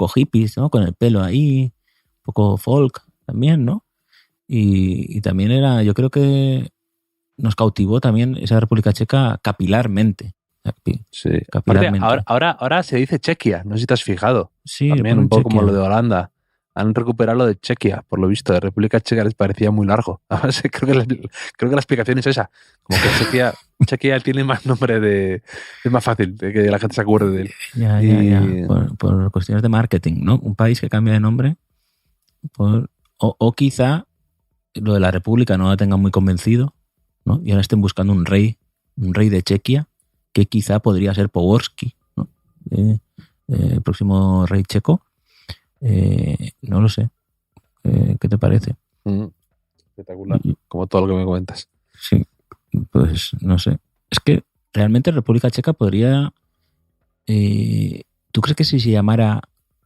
hippies, ¿no? Con el pelo ahí, un poco folk también, ¿no? Y también yo creo que nos cautivó también esa República Checa capilarmente. Sí. Ahora se dice Chequia, no sé si te has fijado. Sí, también un poco como lo de Holanda. Han recuperado lo de Chequia, por lo visto. De República Checa les parecía muy largo. Creo que la explicación es esa. Como que Chequia tiene más nombre es más fácil de que la gente se acuerde de él. Ya. Por cuestiones de marketing, ¿no? Un país que cambia de nombre. O quizá lo de la República no la tengan muy convencido, ¿no? Y ahora estén buscando un rey un rey de Chequia, que quizá podría ser Poborski, ¿no? El próximo rey checo. No lo sé. ¿Qué te parece? Espectacular, como todo lo que me cuentas. Sí, pues no sé. Es que realmente República Checa podría... ¿tú crees que si se llamara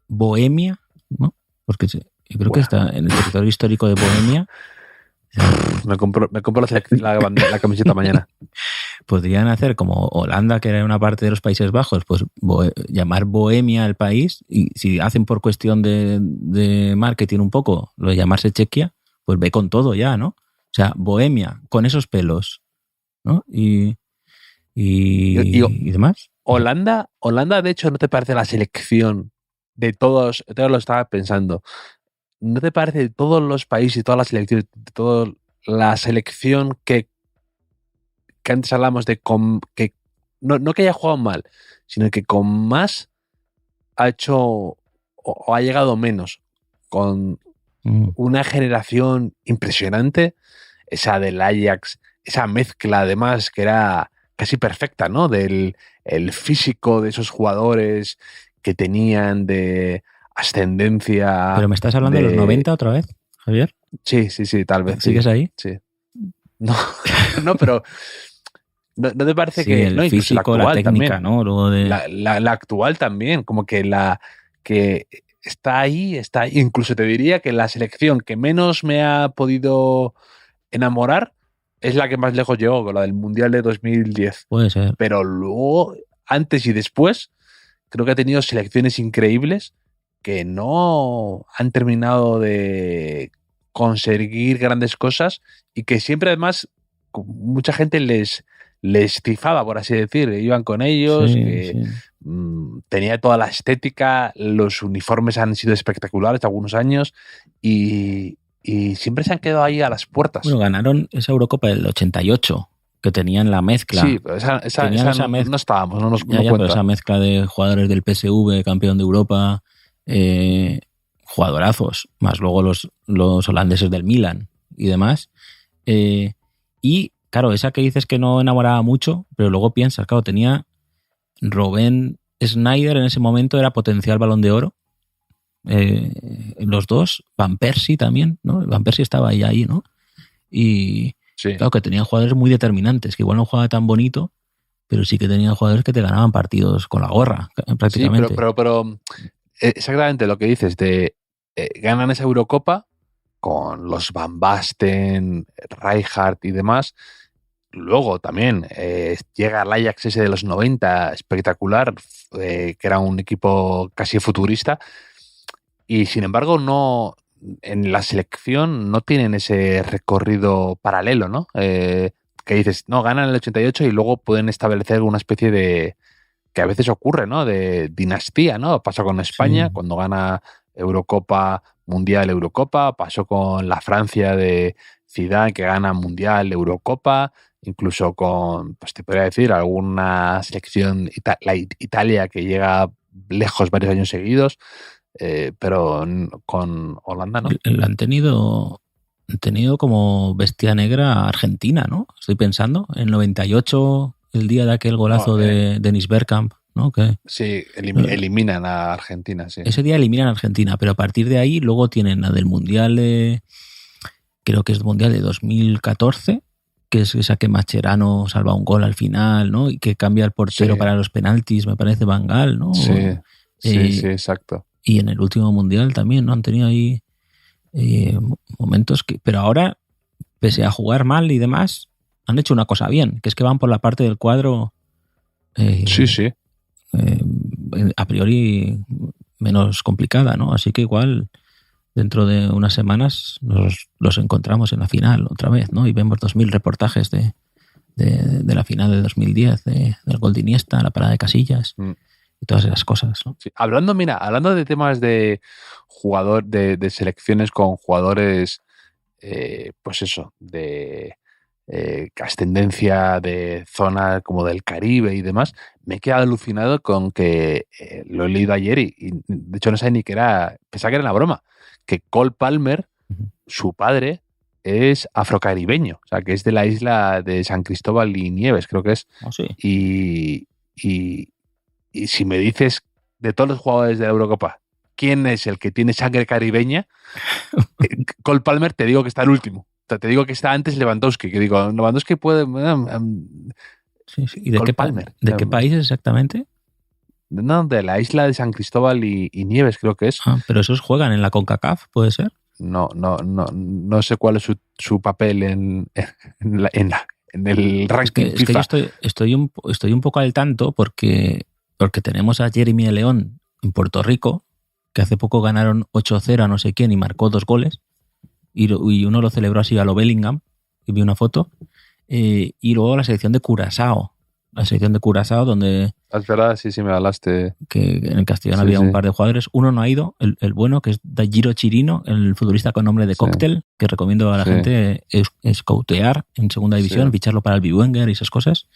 Bohemia? ¿No? Porque yo creo que está en el territorio histórico de Bohemia. Me compro la camiseta mañana. Podrían hacer como Holanda, que era una parte de los Países Bajos, pues llamar Bohemia al país, y si hacen por cuestión de marketing un poco lo de llamarse Chequia, pues ve con todo ya, ¿no? O sea, Bohemia, con esos pelos, ¿no? Y demás. Holanda, de hecho, ¿no te parece la selección de todos? Te lo estaba pensando. ¿No te parece de todos los países y todas las selecciones, de toda la selección que antes hablamos de que no que haya jugado mal, sino que con más ha hecho o ha llegado menos, con una generación impresionante, esa del Ajax, esa mezcla además que era casi perfecta, ¿no? Del el físico de esos jugadores que tenían, de ascendencia. ¿Pero me estás hablando de los 90 otra vez, Javier? Sí, tal vez. ¿Sigues ahí? Sí. No, pero ¿no te parece sí, que el físico, la técnica, también, ¿no? Luego de... la actual también, como que que está ahí, incluso te diría que la selección que menos me ha podido enamorar es la que más lejos llegó, con la del Mundial de 2010. Puede ser. Pero luego, antes y después, creo que ha tenido selecciones increíbles que no han terminado de conseguir grandes cosas y que siempre además mucha gente les cifaba, por así decir, iban con ellos, tenía toda la estética, los uniformes han sido espectaculares algunos años y siempre se han quedado ahí a las puertas. Bueno, ganaron esa Eurocopa del 88, que tenían la mezcla. Sí, pero esa no estábamos, no nos cuenta. Pero esa mezcla de jugadores del PSV, campeón de Europa, jugadorazos, más luego los holandeses del Milan y demás. Y claro, esa que dices que no enamoraba mucho, pero luego piensas, claro, tenía Robben Sneijder en ese momento, era potencial Balón de Oro. Los dos, Van Persie también, ¿no? Van Persie estaba ahí, ¿no? Y claro que tenían jugadores muy determinantes, que igual no jugaba tan bonito, pero sí que tenían jugadores que te ganaban partidos con la gorra, prácticamente. Sí, pero exactamente lo que dices de ganan esa Eurocopa con los Van Basten, Rijkaard y demás. Luego también llega el Ajax ese de los 90, espectacular, que era un equipo casi futurista. Y sin embargo, no en la selección no tienen ese recorrido paralelo, ¿no? Que dices, no, ganan el 88 y luego pueden establecer una especie de, que a veces ocurre, ¿no? De dinastía, ¿no? Pasó con España cuando gana Eurocopa, Mundial, Eurocopa. Pasó con la Francia de Zidane, que gana Mundial, Eurocopa. Incluso con, pues te podría decir, alguna selección, la Italia, que llega lejos varios años seguidos. Pero con Holanda no. Han tenido como bestia negra a Argentina, ¿no? Estoy pensando, en 98, el día de aquel golazo de Dennis Bergkamp, ¿no? Que, sí, eliminan a Argentina, sí. Ese día eliminan a Argentina, pero a partir de ahí luego tienen la del Mundial creo que es el Mundial de 2014, que es esa que Mascherano salva un gol al final, ¿no? Y que cambia el portero para los penaltis, me parece Van Gaal, ¿no? Sí, exacto. Y en el último Mundial también, ¿no? Han tenido ahí momentos que... Pero ahora, pese a jugar mal y demás, han hecho una cosa bien, que es que van por la parte del cuadro a priori menos complicada, ¿no? Así que igual dentro de unas semanas los encontramos en la final otra vez, ¿no? Y vemos 2000 reportajes de la final de 2010, del gol de Iniesta, la parada de Casillas... y todas esas cosas, ¿no? Sí. Hablando de temas de jugador, de selecciones con jugadores, pues eso, de ascendencia de zona como del Caribe y demás, me he quedado alucinado con que lo he leído ayer y de hecho no sé ni qué era, pensaba que era una broma, que Cole Palmer, su padre, es afrocaribeño, o sea, que es de la isla de San Cristóbal y Nieves, creo que es. Oh, sí. Y si me dices, de todos los jugadores de la Eurocopa, ¿quién es el que tiene sangre caribeña? Cole Palmer, te digo que está el último. O sea, te digo que está antes Lewandowski, que digo, Lewandowski puede... Sí. ¿Y de qué Palmer? ¿De qué país exactamente? No, de la isla de San Cristóbal y Nieves, creo que es. Pero esos juegan en la CONCACAF, ¿puede ser? No sé cuál es su papel en el ranking es que FIFA. yo estoy un poco al tanto porque tenemos a Jeremy León en Puerto Rico, que hace poco ganaron 8-0 a no sé quién y marcó 2 goles, y uno lo celebró así a lo Bellingham, y vi una foto, y luego la selección de Curazao, donde... Es verdad, sí, me hablaste. Que en el Castellón había un par de jugadores. Uno no ha ido, el bueno, que es Dajiro Chirino, el futbolista con nombre de Cóctel, que recomiendo a la gente escoutear en segunda división, ficharlo para el Biwenger y esas cosas.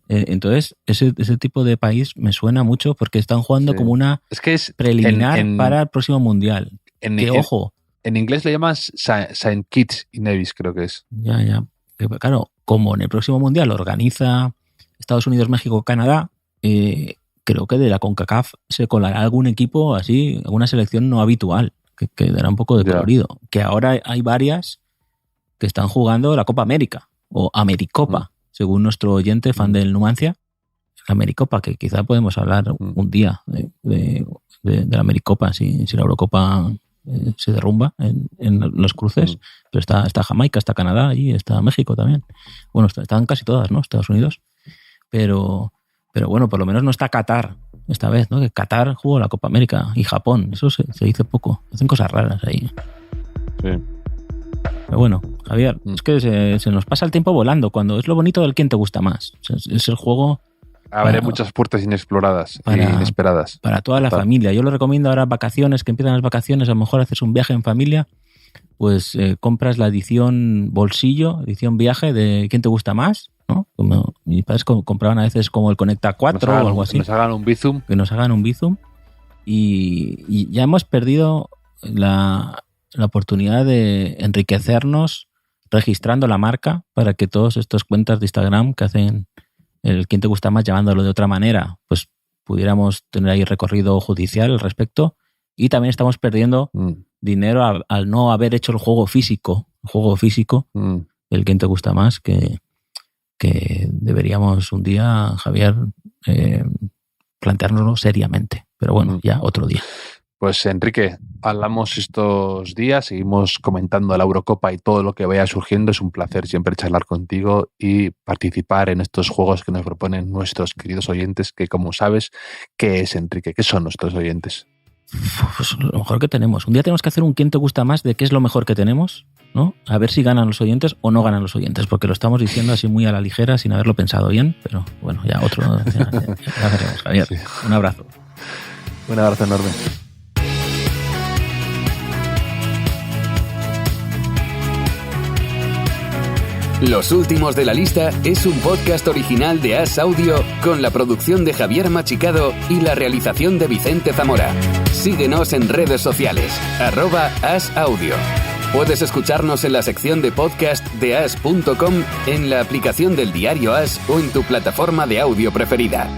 Entonces, ese tipo de país me suena mucho porque están jugando como una preliminar para el próximo Mundial. Ojo. En inglés le llamas Saint Kitts y Nevis, creo que es. Ya. Claro, como en el próximo Mundial organiza Estados Unidos, México, Canadá, creo que de la CONCACAF se colará algún equipo así, alguna selección no habitual, que dará un poco de colorido. Que ahora hay varias que están jugando la Copa América o Americopa, según nuestro oyente, fan del Numancia. La Americopa, que quizá podemos hablar un día de la Americopa si la Eurocopa se derrumba en los cruces. Pero está Jamaica, está Canadá y está México también. Bueno, están casi todas, ¿no? Estados Unidos. Pero bueno, por lo menos no está Qatar esta vez, ¿no? Que Qatar jugó la Copa América y Japón. Eso se dice poco. Hacen cosas raras ahí. Sí. Pero bueno, Javier, es que se nos pasa el tiempo volando cuando es lo bonito del quién te gusta más. Es el juego... Habrá muchas puertas inexploradas e inesperadas. Para toda la familia. Yo lo recomiendo ahora vacaciones, que empiezan las vacaciones, a lo mejor haces un viaje en familia, pues compras la edición bolsillo, edición viaje de quién te gusta más, ¿no? Como mis padres compraban a veces como el Conecta 4 o algo así. Que nos hagan un Bizum. Que nos hagan un Bizum. Y ya hemos perdido la oportunidad de enriquecernos registrando la marca para que todas estas cuentas de Instagram que hacen el quién te gusta más llamándolo de otra manera, pues pudiéramos tener ahí recorrido judicial al respecto. Y también estamos perdiendo dinero al no haber hecho el juego físico, el quién te gusta más, que deberíamos un día, Javier, planteárnoslo seriamente. Pero bueno, ya otro día. Pues Enrique, hablamos estos días, seguimos comentando la Eurocopa y todo lo que vaya surgiendo. Es un placer siempre charlar contigo y participar en estos juegos que nos proponen nuestros queridos oyentes, que como sabes, ¿qué es, Enrique? ¿Qué son nuestros oyentes? Pues lo mejor que tenemos. Un día tenemos que hacer un quién te gusta más de qué es lo mejor que tenemos, ¿no? A ver si ganan los oyentes o no ganan los oyentes, porque lo estamos diciendo así muy a la ligera, sin haberlo pensado bien, pero bueno, ya otro. Ya veremos, Javier. Sí. Un abrazo. Un abrazo enorme. Los últimos de la lista es un podcast original de As Audio con la producción de Javier Machicado y la realización de Vicente Zamora. Síguenos en redes sociales, @asaudio. Puedes escucharnos en la sección de podcast de as.com, en la aplicación del diario As o en tu plataforma de audio preferida.